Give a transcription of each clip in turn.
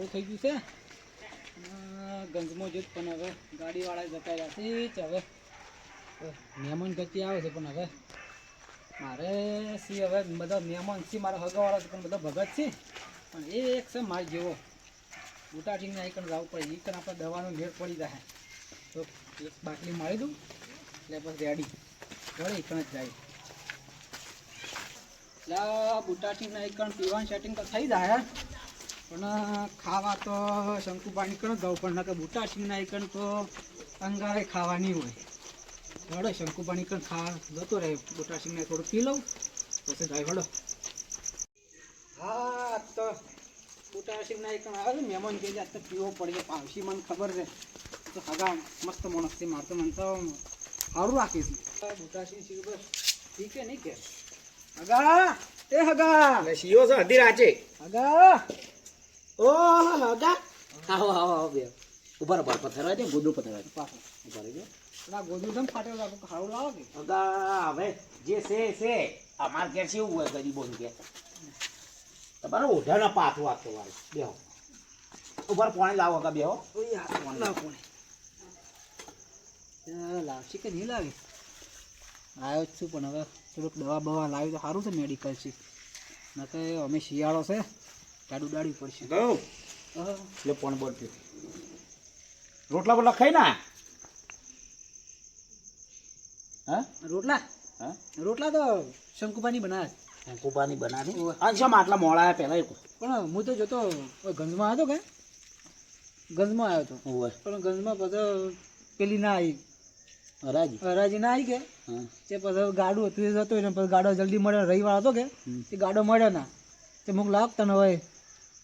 મોડું થઈ ગયું છે ગંજમાં જ પણ હવે ગાડીવાળા જતા રહ્યા છે હવે મહેમાન ગતિ આવે છે પણ હવે મારે સી હવે બધા મહેમાન છે મારા હગાવાળા છે પણ બધા ભગત છે પણ એ એક છે માર જેવો બુટાટીને અહીં કણ જવું પડે એ કણ આપણે દવાનો મેળ પડી જાય તો એક બાટલી મારી દઉં એટલે બસ રેડી વળે એ કણ જ જાય એટલે બુટાટીને અહીં કણ પીવાનું સેટિંગ તો થઈ જાય પણ ખાવા તો શંકુપાણી કણ જવું પણ નકર બુટાટીને અહીં કણ તો અંગારે ખાવાની હોય હડો શંકુપાણી કણ ખાવા જતો રહે બુટાટીને થોડું પી લઉં પછી જાય હડો હા તો બુટાટીને અહીં કણ આવે મહેમાન કહે તો પીવો પડે પાવસી મને ખબર છે તો હગા મસ્ત માણસ છે મારે તો મને તો સારું રાખીશ બુટાસી છે બસ ઠીક છે નહીં કે હગા એ હગા શિયો છે અધી રાચે હગા ઓ હગા આવો આવો આવો બે ઉપર પર પથરાય દે ગોદડું પથરાય પાછો ઉપર જો ના ગોદું છે ફાટેલું લાગુ સારું લાવો કે હગા હવે જે છે અમાર ઘેર છે એવું હોય ગરીબોનું ઘેર તમારે ઓઢાના પાથું આપતો વાળું બેહો ઉપર પાણી લાવો હગા બેહો લાવ કોને લાવશે કે નહીં લાવી આવ્યો જ છું પણ હવે થોડુંક દવા બવા લાવી તો સારું છે મેડિકલ છે ન કે અમે શિયાળો છે ગાડું દાડવી પડશે એટલે પણ બોલતી રોટલા બોટલા ખાઈ ના હા રોટલા હા રોટલા તો શંકુપાની બનાવે કુપાની બનાવી શા આટલા મોડા આવ્યા પહેલા પણ હું તો જોતો ગંજમાં આવ્યો કે ગંજમાં આવ્યો હતો પણ ગંજમાં પછી પેલી ના આવી હરાજી ના આવી કે તે પછી ગાડું હતું એ જતો ને પછી ગાડો જલ્દી મળ્યો રવિવાર હતો કે એ ગાડો મળ્યો ના તે મુક લાગતા ને હવે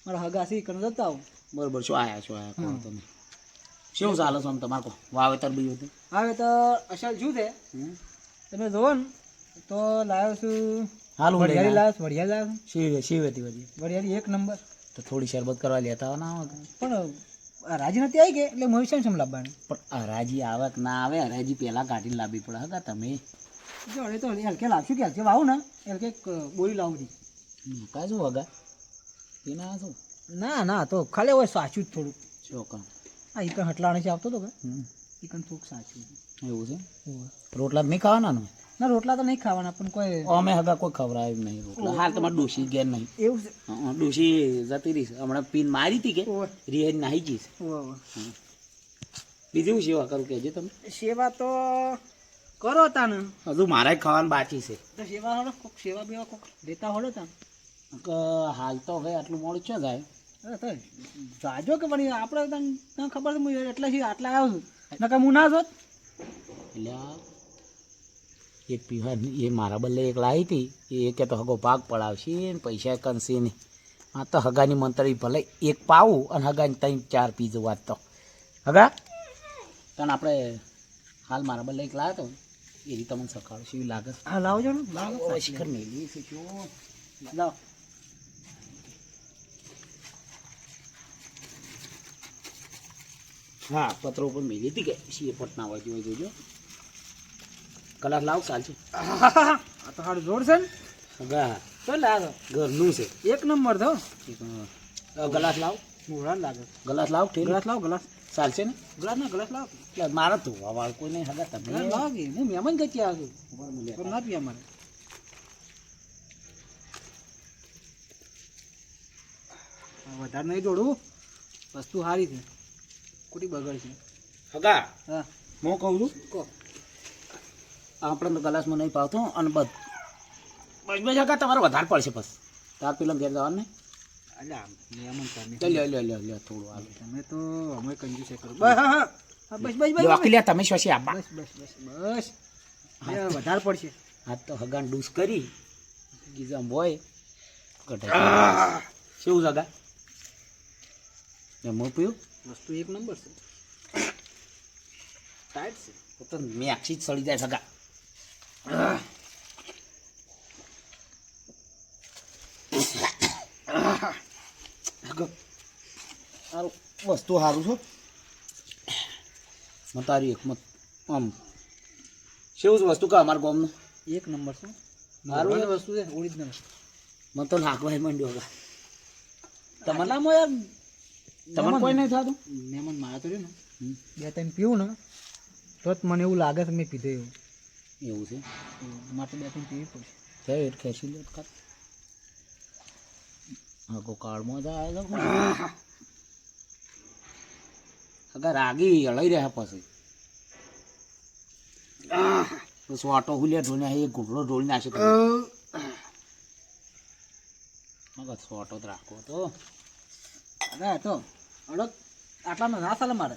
મારા હગાસી કરીને જતા આવું બરોબર શું આયા તમે શું ચાલે છે આમ તમારે વાવેતર બી હતું વાવેતર અસલ શું છે તમે જોવો ને તો લાવ્યો છું હાલ વડિયાળી લાવ્યો છું વડિયાળી લાવ્યો છું શિવ હતી બધી વડિયાળી એક નંબર તો થોડી શરબત કરવા લેતા ના આવે પણ હરાજી નથી આવી કે એટલે મોહિશન શમ લાવવાની પણ હરાજી આવે કે ના આવે હરાજી પહેલા કાઢીને લાવવી પડે હગા તમે જો એ તો હલકે લાવશું કે હલકે વાવું ને હલકે બોરી લાવું હતી કા શું હગા એના શું ના તો ખાલી હોય સાચું જ થોડુંક ચોકન હા ઈકણ હટલાણી આવતો હતો કે ઈકણ થોડુંક સાચું એવું છે રોટલા નહીં ખાવાના ને ના રોટલા તો નહીં ખાવાના પણ કોઈ અમે હગા કોઈ ખવડાવ્યું નહીં રોટલા હાલ તમારે ડોસી ઘેર નહીં એવું છે ડોસી જતી રહીશ હમણાં પીન મારી હતી કે રિહેજ નાહી જઈશ બીજું સેવા કરું કહેજો તમે સેવા તો કરો તા ને હજુ મારે ખાવાનું બાકી છે તો સેવા હળો કોક સેવા બેવા કોક દેતા હળો તા હાલ તો હવે આટલું મોડું છે જાય તો જાજો કે પણ આપણે તને ખબર છે હું એટલે આટલા આવ્યો છું નકર હું ના જોત એટલે એક પીવા એ મારા બદલે એક લાવી હતી એ કે તો હગો ભાગ પડાવશે ને પૈસા કંશે નહીં આ તો હગાની મંતરી ભલે એક પાવું અને હગાની 3-4 પીજો વાત તો હગા તને આપણે હાલ મારા બદલે એક લાવ્યો તો એ રીતે તમને સખાડું શું લાગે હા લાવજો ને લાવો શિખર મેલી છે જો લાવ હા પત્રો ઉપર મેલી હતી કે સી પટના હોય જોજો કલાક લાવ ચાલશે આ તો હારું જોર છે ને હગા તો લાવો ઘરનું છે એક નંબર તો ગ્લાસ લાવ મોડા લાગે ગ્લાસ લાવ ઠીક ગ્લાસ લાવ ગ્લાસ ચાલશે ને ગ્લાસ ના ગ્લાસ લાવ એટલે મારે ધોવા વાળ કોઈ નહીં હગા તમે લાવ કે હું મહેમાન ગતિ આવ્યો છું ના પીયા મારે વધારે નહીં જોડું વસ્તુ સારી છે ખોટી બગડ છે હગા હા હું કહું છું કહો આપણે તો ગ્લાસમાં નહીં પાવતો અને બસ હગા તમારે વધારે પડશે બસ તાર પેલા ઘેર જવાનું ને અલ્યા મહેમાન તમે લે થોડું આવે તમે તો અમે કંજૂસ કરો બસ હા બસ બસ બસ બાકી લે તમે શું આબા બસ વધારે પડશે આ તો હગાન ડૂસ કરી ગીઝમ હોય કટાઈ શું જગા મેં પીયું વસ્તુ એક નંબર છે ટાઈટ છે તો મેં આખી જ સડી જાય સગા સારું વસ્તુ સારું છો મને તારી એક મત આમ શું વસ્તુ કા અમારા ગામનું એક નંબર છે મારું મારું વસ્તુ છે ઓરિજિનલ મને તો લાગવા માંડ્યો હવે તમારામાં યાર તમને કોઈ નહીં થતું મહેમાન મારા તો રહ્યું ને હમ. 2-3 પીવું ને તો જ મને એવું લાગે કે મેં પીધો એવું એવું છે મારે તો 2-3 પીવી પડશે જય એટ ખેંચી લે ખાત હગો કાર્ડમાં જ આવ્યો તો અગર રાગી હલાઈ રહ્યા પછી તો સ્વાટો હુલ્યા ઢોને એક ઘૂંટડો ઢોળી નાખે તો મગર સ્વાટો જ રાખવો તો અરે તો અડક આટલામાં ના ચાલે મારે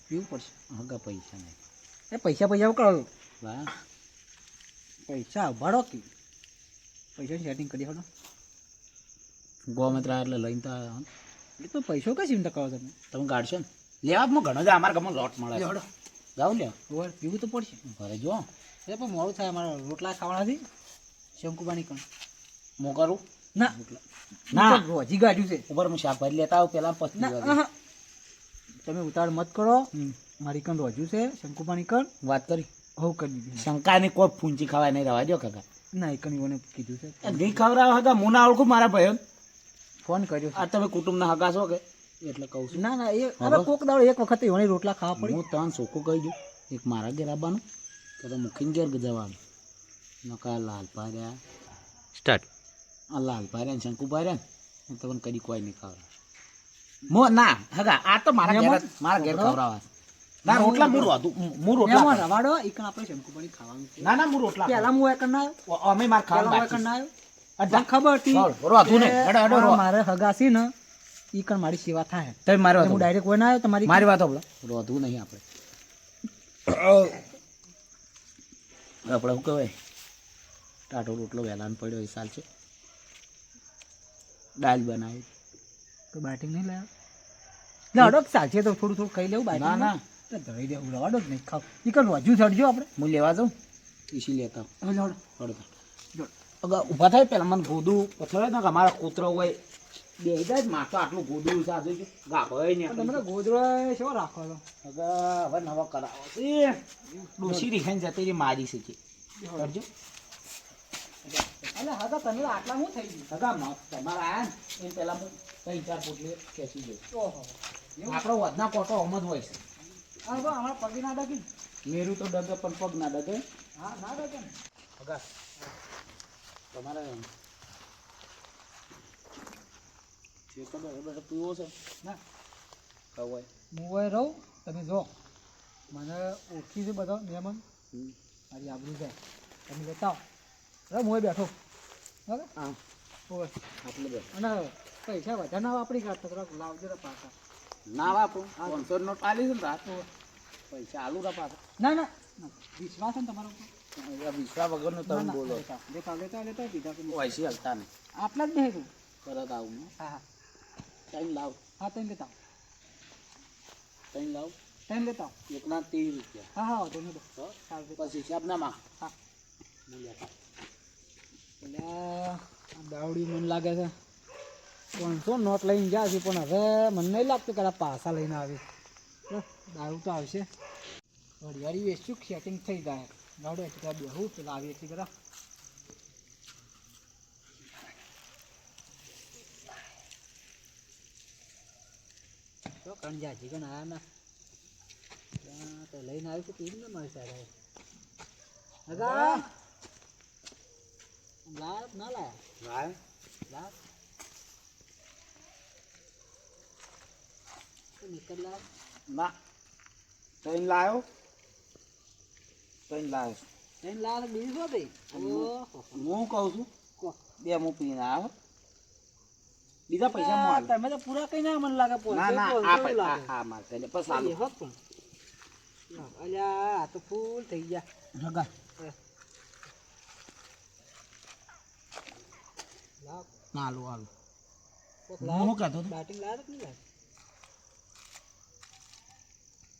પીવું પડશે હગા પૈસા નહીં એ પૈસા કરો વાહ પૈસા ઉભાડો કે પૈસાની સેટિંગ કરી હડો ગોમત્રા એટલે લઈને તો આવ્યા હો. એ તો પૈસો કઈ ચિંતા કરો તમે તમે ગાડશો ને લેવા જ ઘણો જ અમારા ગામમાં લોટ મળે છે. હડો જાઉં લે ઓવર પીવું તો પડશે ઘરે જો એ પણ મોડું થાય અમારા રોટલા ખાવાના છે શંકુબાની કણ મો કરું ના ના હજી ગાડ્યું છે ઉપર હું શાકભાજી લેતા આવું પેલા પછી ના આહા. તમે ઉતાવળ મત કરો મારી કણ રોજ્યું છે શંકુબાની કણ વાત કરી હવ કરી દીધી શંકાની કોઈ ફૂંચી ખવાય નહીં રવા દો કાકા ના એક મને કીધું છે નહીં ખવડાવો હગા હું ના ઓળખું મારા ભાઈઓ ફોન કર્યો છે. આ તમે કુટુંબના હગા છો કે એટલે કહું છું ના ના એ હવે કોક દાડો એક વખત એવાની રોટલા ખાવા પડી હું તને ચોખ્ખું કહી દઉં એક મારા ઘેર આવવાનું કે તો મૂકીને ઘેર જવાનું નકા લાલ પાર્યા સ્ટાર્ટ આ લાલ પાર્યા ને શંકુ પાર્યા ને તમને કદી કોઈ નહીં ખવડાવે મો ના હગા આ તો મારા ઘેર ખવડાવવા ના રોટલા હું રોટલા રવાડો એકણ આપણે શંકુબાની ખાવાનું છે ના હું રોટલા પેલા હું એકણ ના આવ્યો અમે માર પેલા હું ખાવાનું એકણ ના અચ્છા. આવ્યો ખબર હતી રોધું નહીં. હેડો, હેડો, કે રો. મારે હગાસી ને ઈ કણ મારી સેવા થાય તમે મારી વાત હું ડાયરેક્ટ કોઈ ના આવ્યો તમારી મારી વાત સાંભળો રોધવું નહીં આપણે આપણે શું કહેવાય ટાટો રોટલો વહેલાનો પડ્યો એ સાલ છે દાલ બનાવી તો બાટિંગ નહીં લાવ્યો લડો ચાલશે તો થોડું થોડું ખાઈ લેવું બાટિંગ ના ના તો ધરી દેવું રવાડો જ નહીં ખાવ ઈ કણ હજુ ચડજો આપણે હું લેવા જાઉં ઈસી લેતા હવે લડો પડતા અગર ઊભા થાય પેલા મને ગોદું પથરાય ને કે અમારા કૂતરો હોય બે જ માં તો આટલું ગોદું સાધુ છે ગાભાઈ ને તમે તો ગોદડો શું રાખો છો અગર હવે નવો કરાવો છે ડોસી રીખાઈને જતી રહી મારી છે કે કરજો અલે હા તમે આટલા હું થઈ ગયું સગા તમારા આયા ને એ પેલા હું 3-4 પોટલી ખેંચી દઉં ઓહો આપણો વધના કોટો અમ જ હોય છે હા તો અમારા પગી ના ડગી મેરું તો ડગે પણ પગ ના ડગે હા ના ડગે ને સગા તમારે જે કદર પીવો છે ના કવાય હું હોય રહું તમે જો મને ઓળખી છે બધો મહેમાન મારી આબરૂ જાય તમે લેતા આવો હું બેઠો બરાબર હા ઓય આટલે બે અને પૈસા વધારે ના વાપરી કાઢતા થોડાક લાવજો રે પાછા ના વાપરું 500 નોટ આલી છે ને રાત પૈસા આલુ રા પાછા ના ના વિશ્વાસ છે ને તમારા ઉપર વિશ્વા વગરનું તમે બોલો લેતા લેતા લેતા પીધા કે પૈસા હલતા નહીં આટલા જ નહીં તરત આવું ને હા હા ટાઈમ લાવ હા તમે લેતા ટાઈમ લાવ ટાઈમ લેતા એકના 30 રૂપિયા હા હા તમે લો તો ચાલશે પછી હિસાબ ના માં હા મૂલ્ય કાઢ. એટલે આ દાવડી મને લાગે છે 500 નોટ લઈને ગયા છે પણ હવે મને નહીં લાગતું કે આ પાછા લઈને આવી દારૂ તો આવશે વડિયાળી વેચશું સેટિંગ થઈ જાય ગાવડે એટલી બેહું પેલા આવી એટલી કરા તો કણજાજી કણ આયા ના ત્યાં તો લઈને આવ્યું છે કેવી ને મારી સાહેબ હગા લાવ ના લાયા લાય લાવ તો નીકળ લાવ ના ટ્રેન લાયો ટ્રેન લાયો એને લાવ બીજું શું ભાઈ ઓહો હું કહું છું કો બે હું પીને આવ્યો બીજા પૈસા હું આલું. તમે તો પૂરા કઈ ના મને લાગે ના ના આ પૈસા આ માર એટલે બસ આલુ એ હોત પણ અલ્યા આ તો ફૂલ થઈ ગયા હગા લાવ ના આલુ આલુ કોક હું લાવ કહેતો હતો બેટિંગ લાવ કે નહીં લાવ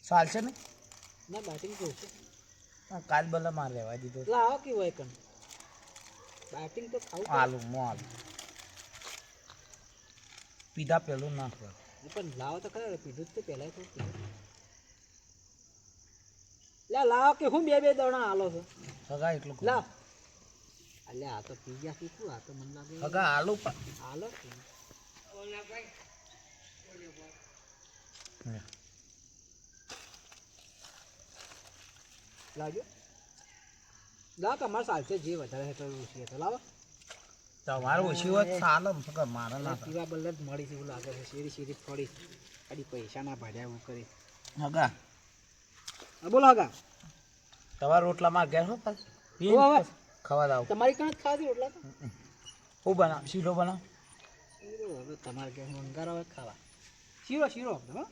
ચાલશે ને ના બેટિંગ કહું છું કાલ બલા માર લેવા દીધો લાવ કે હોય કણ બેટિંગ તો ખાવું પડે. આલુ મો આલુ પીધા પેલું ના ખબર પણ લાવ તો ખરા પીધું જ તો પહેલા તો પીધું લા લાવ કે હું બે બે દણા આલો છો હગા એટલું કહું. લાવ અલ્યા આ તો પી ગયા શીખું આ તો મને લાગે હગા આલુ આલો લાવજો લાવ તમારે ચાલશે જે વધારે છે તો ઓછી તો લાવો તમારું ઓછી હોત ચાલે ને તો મારે ના ચાલે. પીવા બલ્લે જ મળી છે એવું લાગે છે શેરી શેરી ફરી ખાલી પૈસા ના ભાડ્યા એવું કરી હગા હા બોલો હગા તમારા રોટલામાં ઘેર હો પાછું? ઓ હવે ખાવા દાવ તમારી કણ જ ખાધી રોટલા તો હું બનાવ શીરો બનાવ શીરો હવે તમારે ઘેર મંગાર આવે ખાવા શીરો શીરો હો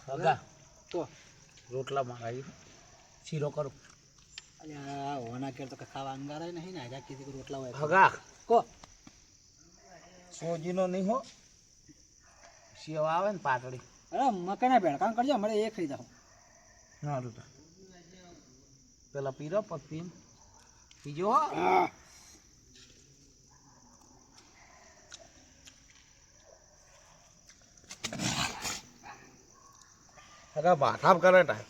હગા તો રોટલામાં આવી શીરો કરું. અલ્યા હોના ઘેર તો કઈ ખાવા અંગારાય નહીં ને આજા કીધી કે રોટલા હોય હગા કો સોજીનો નહીં હો સેવ આવે ને પાતળી. અરે મકાઈના ભેળકાં કરજો અમારે એ ખાઈ જાઓ સારું તો પેલા પીરો પગ પીને પીજો હો. હગા ભાઠાપ કરે ટાઈમ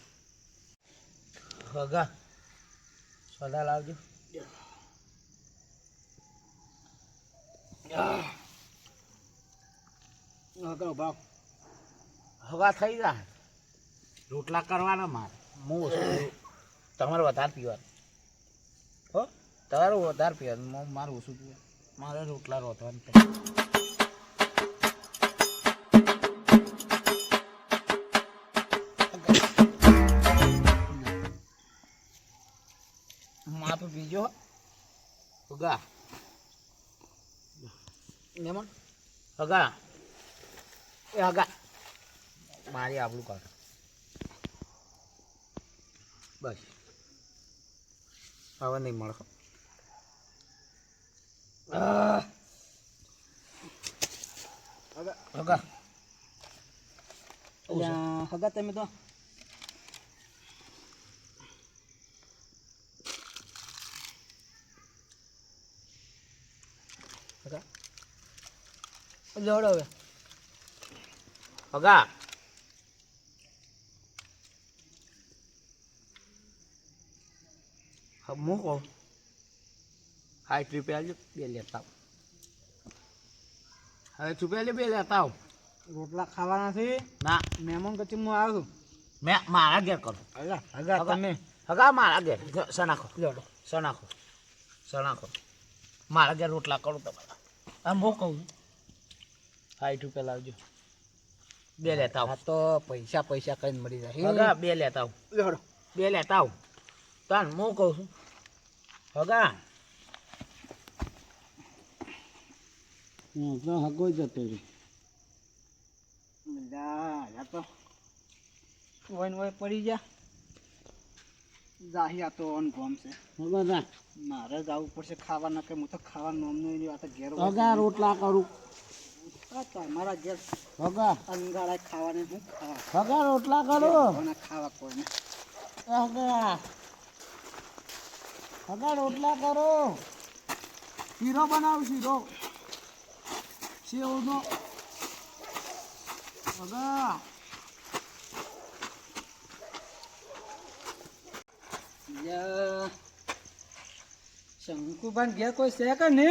હગા સોડા લાવજો. કરો ભાવ હગા થઈ જાય રોટલા કરવાના મારે હું ઓછું પીવું. તમારે વધારે પીવાનું હો તમારે વધારે પીવાનું મારે ઓછું પીવાનું મારે રોટલા રોધવાનું છે. માપ બીજો હગા મહેમાન હગા એ હગા મારી આબલું કાઢો બસ હવે નહીં મળે. હગા હગા તમે તો હગા જોડો હવે હગા મૂકો 60 રૂપિયા આલજો બે લેતા આવો. 60 રૂપિયા લે બે લેતા આવો. રોટલા ખાવાના છે ના મહેમાન કચી હું આવ્યો છું મેં મારા ઘેર કરો. હગા હગા તમે હગા મારા ઘેર સનાખો જોડો સનાખો સનાખો મારા ઘેર રોટલા કરું તમારા. આમ બહુ કહું 60 રૂપિયા લાવજો બે લેતા આવો. આ તો પૈસા પૈસા કઈ મળી જાય હગા બે લેતા આવો જોડો બે લેતા આવો તાન હું કહું છું હગા હગો જતો રહ્યો તો વન વય પડી જા જાહી આ તો ઓન ગોમ છે મારે જવું પડશે ખાવાના કે હું તો ખાવાનું નામનું નહીં આ તો ઘેર હગા રોટલા કરું તમારા ઘેર હગા અંગાળા ખાવાને હું ખાવા હગા રોટલા કરો ખાવા કોઈને હગા હગા રોટલા કરો શીરો બનાવ શીરો સેવનો હગા શંકુભાઈ ઘેર કોઈ છે કે ને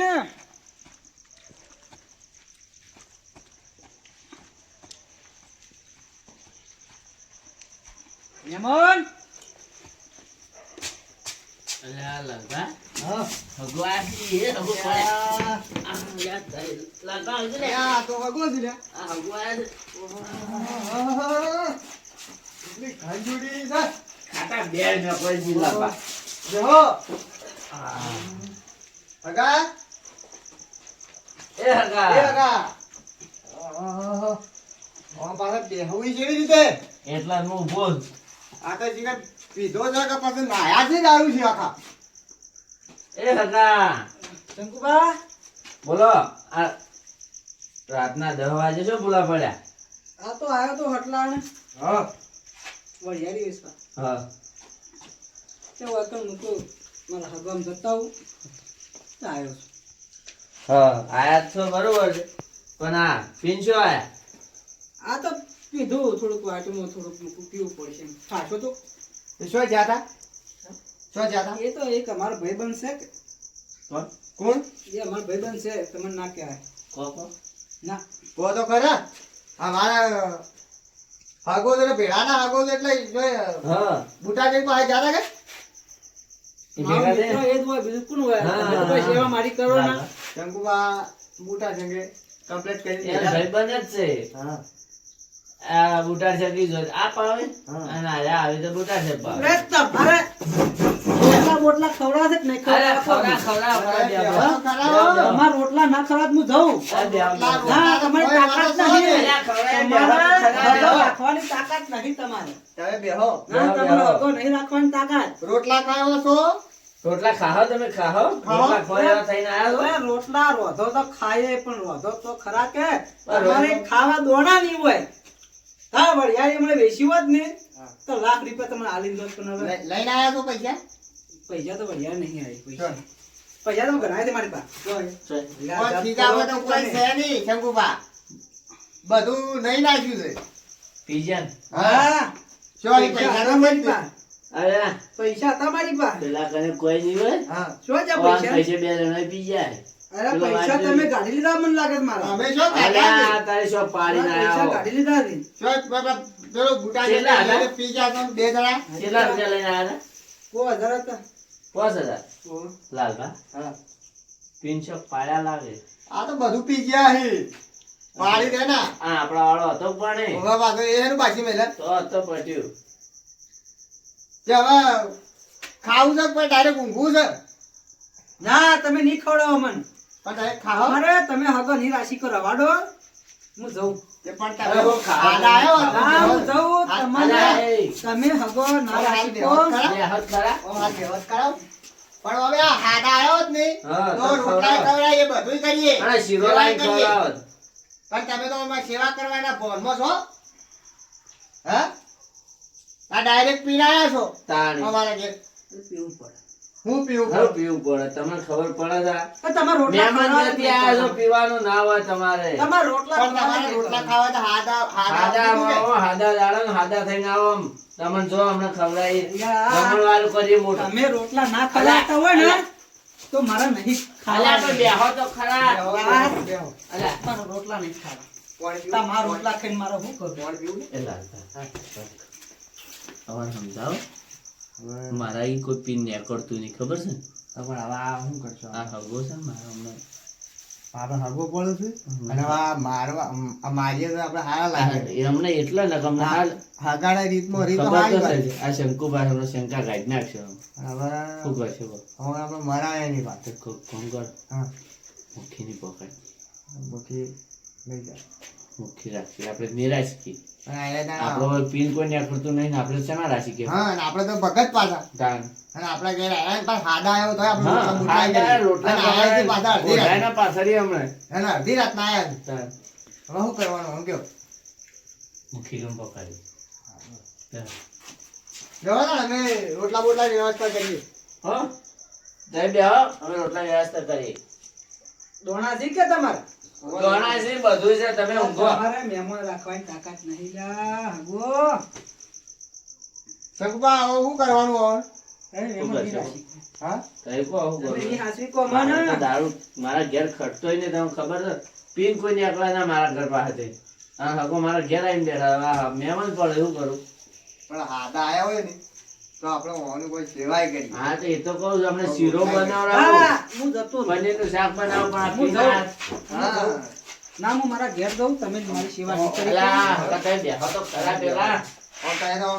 મહેમાન તો હગો જ લે એટલા નું બોલ એ હગા શંકુભા બોલો આ રાતના 10 વાગે શું બોલા પડ્યા? આ તો આવ્યો તો હટલાને વળિયારી વિશ્વા હા તે વાકણ મૂકો મારા હગામ જતા હું તો આવ્યો છું હા આયા છો બરોબર છે પણ આ પીંછો આયા આ તો પીધું થોડુંક વાટમાં થોડુંક મૂકું પીવું પડશે એમ ખાશો તો શું જાતા શું જાતા એ તો એક અમારો ભાઈ બનશે કે કોણ એ અમારો ભાઈબંધ છે તમને ના કહેવાય કોકો ના કહો તો ખરા અમારા હાગોદ એટલે ભેળાના હાગોદ એટલે હા બુટા જઈ પાસે જાતા કે એ મારો ભેગા દે મિત્ર એ જ હોય બીજું કોણ હોય હા, તમે તો કોઈ સેવા મારી કરો ના શંકુબા બુટા જંગે કમ્પ્લીટ કરી એ દીધા. ભાઈબંધ જ છે હા આ બુટાર ચકી જો આ પાવે હા. અને આ આવે તો બુટાર ચક પાવે અરે તમારે રોટલા બોટલા ખવડાવશે કે નહીં અરે ખવડાવવા ખવડા ખવડા અરે ખવડા બેહો ખરા. તમારા રોટલા ના ખવડાવ હું જઉં ના તમારી તાકાત નહીં તમારે હગો રાખવાની તાકાત નહીં તમારે તમે બેહો ના બેહો, તમારે બેહો. હગો નહીં રાખવાની તાકાત રોટલા ખાયો છો રોટલા ખાહો તમે ખાહો રોટલા ખોયા થઈને આવ્યા હવે રોટલા રોધો તો ખાઈએ પણ રોધો તો ખરા કે પણ તમારે રોધો- ખાવા દોણા નહીં હોય હા વળિયાળી હમણાં વેચ્યું હોત ને હા. તો લાખ રૂપિયા તમને આલી દોત પણ હવે લઈને આયા છો પૈસા પૈસા તો વળિયાળ નહીં આવી પૈસા પૈસા તો ઘણા છે મારી પાસે કોઈ ખીજામાં તો કોઈ છે નહીં શંકુબા બધું નહીં નાખ્યું છે પીઝા હા સોરી પૈસા પૈસા હતા તો મારી નથી. પાસે અરે પૈસા હતા મારી પાસે પેલા કને કોઈ નહીં હોય હા શું છે ઓન પૈસા પૈસે બે જણા પી જાય અરે પેલો પૈસા વાંચી તમે કાઢી લીધા મને લાગે છે મારા અમે શું અરે ખાતા આ તારે શું પાડીને પૈસા આવ્યો કાઢી લીધા છે શું બાબા પેલો બુટા કેટલા હતા? જઈને પીઝા તો બે જણા કેટલા રૂપિયા લઈને આવ્યા કો હજાર હતા હતા 5000 ઓ, લાલભા હા પિનશો પાડ્યા લાગે આ તો બધું પી ગયા હે પાડી દે ના આ આપણા વાળો હતો પણ હવે પાછો એનું બાકી મેલે તો હતો પટ્યું કે હવે ખાવું છે પણ ડાયરેક્ટ ઊંઘવું છે ના તમે નહીં ખવડાવો મને પણ ડાયરેક્ટ ખાઓ અરે તમે હગો નહીં રાશિ કરો રવાડો હું જઉં કે પણ અરે તમે બહુ ખાવા હાલ આવ્યો હતો. હા હું જઉં તમને અલા, એ. તમે હગો ના રાશિ હાલ કો દેવા બે હાથ ખરા ઓ હાલ વ્યવહાર કરાવ પણ હવે આ હાડા આવ્યો જ નહીં હા, તો તો રોટલા ખવડાવો. ખવડાવીએ બધુંય કરીએ અને શીરો સેવાય લાઈન કરીએ. ખવડાવો પણ તમે તો અમારી સેવા કરવાના ભોરમાં છો હા આ ડાયરેક્ટ પીને આવ્યા છો તાણી અમારા ઘેર પીવું પડે હું પીવું ખરું પીવું પડે તમને ખબર પડે છે પણ તમારે રોટલા મહેમાન ખાવા નથી આવ્યા તો પીવાનું ના હોય તમારે તમારે રોટલા પણ તમારે રોટલા ખાવા તો હાડા હાદા શું કે? આવો, હાદા દાડો ને હાદા થઈને આવો આમ. તમને જો હમણાં ખવડાવી યા. જમણવારું કરીએ મોટું તમે રોટલા ના ખવડાવતા હોય ને તો મારા નહીં અલ્યા તો ખાવા બેહો તો ખરા બેહો, વાત. બેહો. અલ્યા મારા રોટલા નહીં ખાવા પાણી પીવું? તમારા રોટલા ખાઈને મારે શું કરું પાણી પીવું ને? એ લાલતા. તમારે સમજાવો મારા ઈ કોઈ પીન નીકળતું નહીં ખબર છે ને? પણ હવે આ શું કરશો આ હગો છે ને મારો હમણાં. આપણે હગવો પડે છે અને હવે આ મારવા આ મારીએ તો આપણે હારા લાગે એ હમણાં એટલે ને કે હમણાં હાલ હગાડા રીતમાં રીત તો ખબર હારી તો પડે. છે. આ શંકુભાઈ હમણાં શંકા કાઢી નાખશે હવે શું કરશે બોલ? હવે આપણે મરાય એની વાત ફોન કર હા મુખીની પકડ બાકી લઈ જાય મુખી રાખી આપણે નિરાશ કી અને આયા તાણા- આપણો હવે પીન કોઈ નીકળતું નહીં ને આપણે શેના રાશી કે હા અને આપણે તો ભગત પાછા દાન અને આપણા ઘેર આયા ને પાછા હાડા આવ્યો તો આપણે હા રોટલા હાદા બુટલા કરીએ. રોટલા અને આયાથી પાછા અડધી રાત. ઓઢાયના પાછળી હમણાં અને અડધી રાતના આયા છે. દાન હવે શું કરવાનું હું કયો મુખી ગમ પકડી દાન. જવા દો ને, અમે રોટલા બોટલા વ્યવસ્થા કરીએ હો જય બેહો અમે રોટલા વ્યવસ્થા કરીએ દોણાજી કે તમારે ગણા છે બધું છે તમે ઊંઘો તમારે મહેમાન રાખવાની તાકાત નહીં લા હગો શંકુબા હવે શું કરવાનું હવે તમે મહેમાન નહીં રાખી હા તઈ કો આવું તમે કરું નહીં હાચવી કો મારે મને તો દારૂ મારા ઘેર ખટતોય નહીં તમને ખબર છે પીન કોઈ નીકળે ના મારા ઘર પાસેથી હા હગો મારા ઘેર આવીને બેઠા આ મહેમાન પડે એવું કરું પણ હાડા આયા હોય ને તો આપણે હોવાનું કોઈ સેવાય કરીએ હા તો એ તો કહું છું આપણે શીરો બનાવડાવો હા હું જતો નહીં. પનીરનું શાક બનાવો પણ આ હું પીના હા ના હું મારા ઘેર જઉં તમે જ મારી સેવા નહીં કરી અલા, હગા તમે બેહો તો ખરા પેલા હવે તમે તો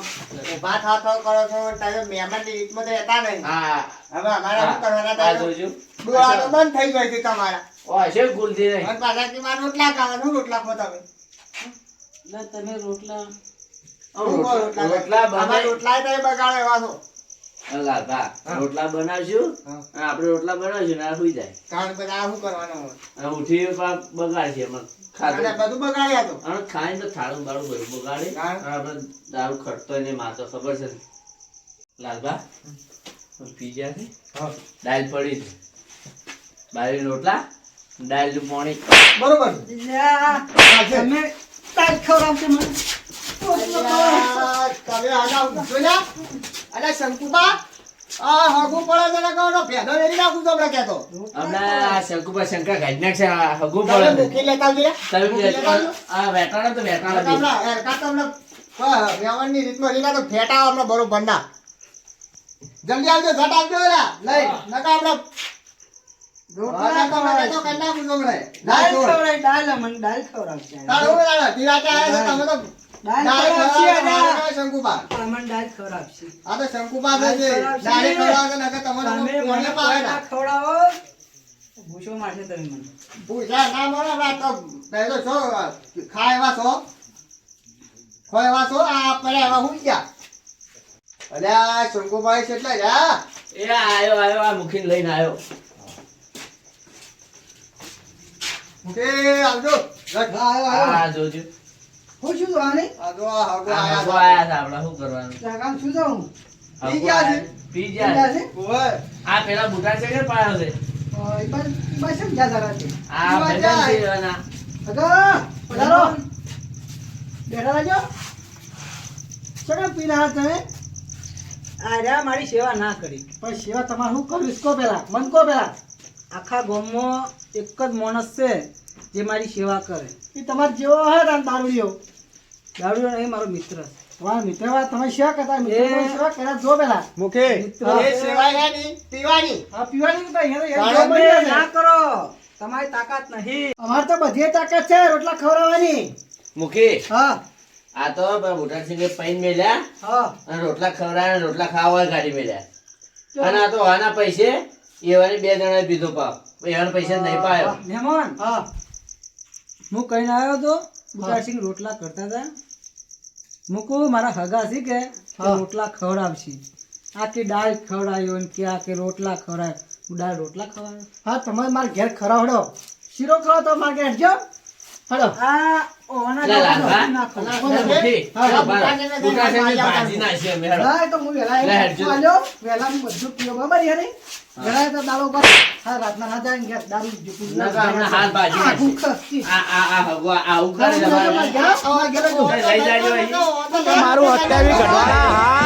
ઊભા થાવ થાવ કરો છો તમે મહેમાનની રીતમાં તો રહેતા નહીં હા હવે અમારે શું કરવાના આ તમે જોજો ડોળા તો બંધ થઈ જાય છે તમારા ઓ હશે ગુલથી નહીં અને પાછા કે મારે રોટલા ખાવા શું રોટલા ખો તમે એટલે તમે રોટલા શું કહો રોટલા અમારા બનાવી રોટલા તમે બગાડો એવા છો અલા બા રોટલા બનાવશું હા. અને આપણે રોટલા બનાવશું ને આ સુઈ જાય કારણ કે આ શું કરવાનું હોય અને ઉઠી પાછ બગાડશે એમાં અને ખાધું બધું બગાડ્યા તો અને ખાઈને તો થાળું બાળું બધું બગાડે હા. અને આપણે દારૂ ખટતો ને માં તો ખબર છે ને લાલબા પીઝા છે હા. દાળ પડી છે બારી રોટલા દાળ નું પાણી બરોબર લ્યા, ચાલશે. તમે તાજ ખવડાવશો મને રોટલો ખવડાવશો. અલ્યા, તમે આના ઊંઘો ના? અલ્યા, શંકુબા આ હગું પડે છે ને કહો તો ભેદો વેરી નાખું તો હમણાં કહેતો. હમણાં શંકુભાઈ શંકા ગાડી નાખશે આ હગું તમે પડે મૂકી લેતા આવજો રે. તમે મૂકી લેતા આવજો. આ વેટાણા તો વેટાણા બી. હમણાં હેરકાટ તો હમણાં વ્યવહારની રીતમાં રીના તો ફેટા હમણાં બરોબર ના. જલ્દી આવજો, ઝટ આવજો એલા. લઈ, નકા હમણાં રોટલા તો મેં તો કરી નાખું છું હમણાં. દાળ દાળ ખવડાવી, દાળ મને દાળ ખવડાવશે. તારું હું દાળ પીવાતે આવ્યા છો તમે તો. દાળ દાળ ખવડાવશે, ખવડાવો, દાળ. શંકુબા. મને દાળ ખવડાવશે. આ તો શંકુબા છે જે દાળ ખવડાવશે. દાળે ખવડાવે છે નકર તમારે તમે કોઈને મને પાવે કોઈ ના. ના ખવડાવો, ભૂસો મારશે તમે મને. પૂછા ના મળે હમણાં તો પહેલો છો ખા એવા છો. ખો એવા છો, આ પડે એવા હુઈ ગયા. અલ્યા શંકુભાઈ છે એટલે જા. એ આયો આ મુખીને લઈને આયો. કે આવજો. ઝટ. આ જોજો હું શું જોવા નહીં? આવજો, આવજો, આ આયા હગો છો. આયા છે આપણે શું કરવાનું જાગામ શું જાઉં? પી હગો ગયા છે? આયા. પી ક્યાં ગયા છે? ઓય. આ પેલા બુટા છે કે પાયો છે એ બસ એમ ક્યાં જરા છે? આ ભેગા છે એના. અગા, પધારો. બેઠા રહેજો. શેના પી રહ્યા તમે? આર્યા મારી સેવા ના કરી. પણ સેવા તમારે શું કર્યું? કો પેલા મન કો પેલા. આખા ગામમાં એક જ માણસ છે જે મારી સેવા કરે. એ તમારે જેવો હે દારૂડિયો. દારૂડિયો નહીં, મારો મિત્ર. તમારા મિત્ર તમે સેવા કરતા મિત્ર સેવા કર્યા જો પેલા. મુખી મિત્ર. એ સેવાય હે ની પીવાની. આ પીવાની તો તારે ના કરો. તમારી તાકાત નહીં. અમારે તો બધી તાકાત છે રોટલા ખવડાવવાની. મુખી હા આ તો બુટા સિંગે પૈન મેલ્યા હા. અને રોટલા ખવડાવ્યા રોટલા ખાવા ગાડી મેલ્યા અને આ તો આના પૈસે એવાની 2 જણાએ પીધો પાવ એવાના પૈસા નહીં પાયો મહેમાન હા હું કહીને આવ્યો તો બુટાસિંહ રોટલા કરતા હતા. મૂકુ મારા હગા છે કે રોટલા ખવડાવશે. આ કે દાળ ખવડાવ્યો ને કે આ કે રોટલા ખવડાવ્યો. હું દાળ રોટલા ખવડાવ્યો. હા તમે મારા ઘેર ખવડાવડો. શીરો ખવડાવો તો મારા ઘેર જો હડો. આ ઓના લા, લા, ઘેર લા. નાખો. મુખી હા, બાર. બુટા બુટા સિંગે સિંગે ભાજી નાખી અમે હેડો. હા, એ તો હું વહેલા લે, હેડજો. આલ્યો. વહેલા હું બધું પીવો બરાબર યાર એ? વહેલા તો દાડો પર હા રાતના ના જાય ને ઘેર દારૂ પીવું. નકર હમણાં હાથ ભાજી આ નાખશે. ભૂખ હતી. આ હગો આવું કરે તમારે. મારું લઈ જાજો અહીં. મારું 28 ઘટવાના હા